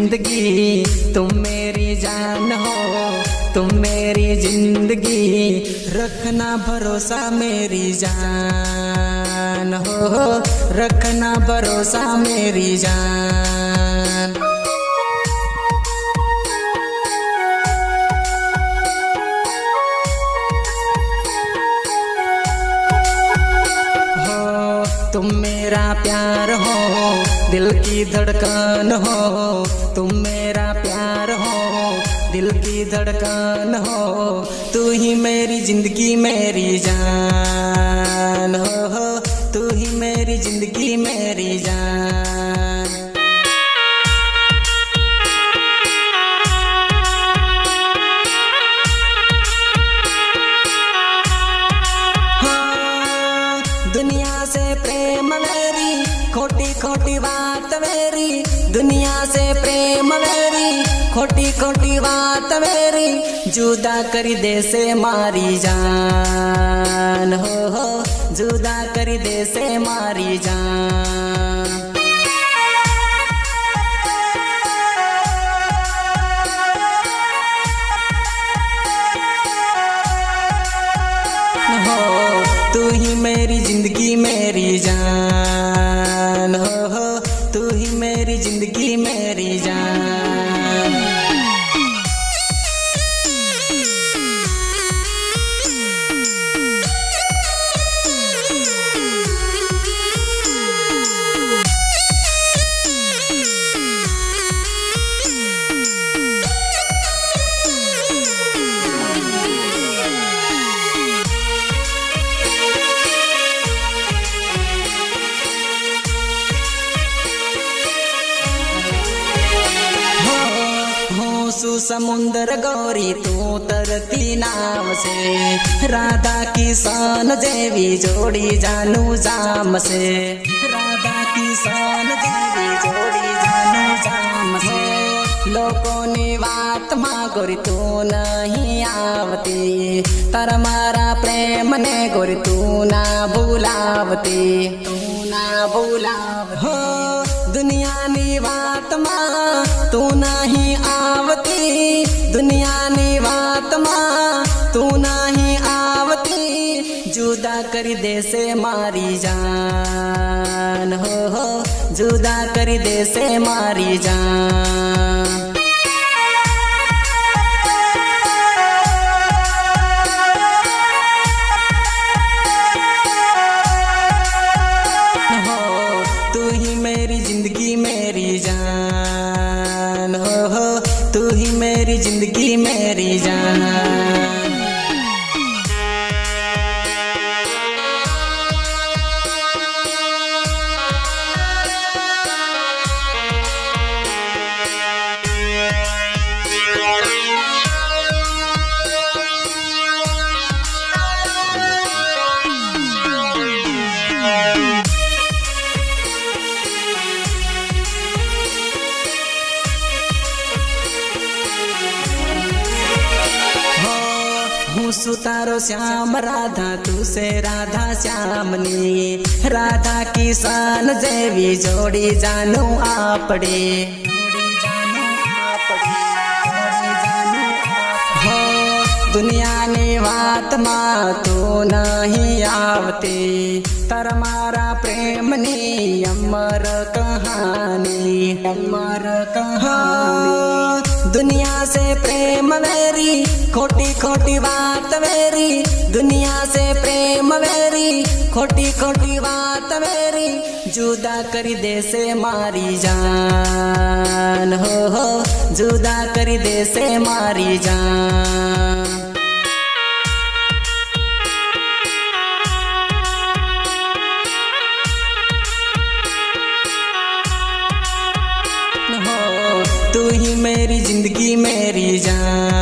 जिंदगी, तुम मेरी जान हो, तुम मेरी जिंदगी। रखना भरोसा मेरी जान हो, रखना भरोसा मेरी जान। तुम मेरा प्यार हो, दिल की धड़कन हो, तुम मेरा प्यार हो, दिल की धड़कन हो। तू ही मेरी जिंदगी मेरी जान हो, तू ही मेरी जिंदगी मेरी जान। दुनिया से प्रेम मेरी, खोटी खोटी बात मेरी, दुनिया से प्रेम मेरी, खोटी खोटी बात मेरी। जुदा कर दे से मारी जान हो, जुदा कर दे से मारी जान। तू ही मेरी जिंदगी मेरी जान हो, तू ही मेरी जिंदगी मेरी जान। समुंदर गौरी तू तरती नाव से, राधा किसान जेवी जोड़ी जानू जाम से, राधा किसान जेवी जोड़ी जानू जाम से। लोगों ने बात माँ गोरी तू नहीं आवती, तर मारा प्रेम ने गोरी तू ना भूलावती, तू ना भूलावती। हो दुनिया नी बात माँ तू नहीं आवती, दुनिया नी बात माँ तू नहीं आवती। जुदा कर दे से मारी जान हो, जुदा कर दे से मारी जान। तू ही मेरी जिंदगी मेरी जान हो, तू ही मेरी जिंदगी मेरी जान। सुतारो श्याम राधा तू से राधा श्यामनी, राधा किसान जेवी जोड़ी जानू आपड़े, हो दुनिया ने बात माँ तू नहीं आवती, तर मारा प्रेम नी अमर कहानी, अमर कहानी। दुनिया से प्रेम मेरी, खोटी खोटी बात मेरी, दुनिया से प्रेम मेरी, खोटी खोटी बात मेरी। जुदा कर दे से मारी जान हो, जुदा कर दे से मारी जान। तू ही मेरी जिंदगी मेरी जान।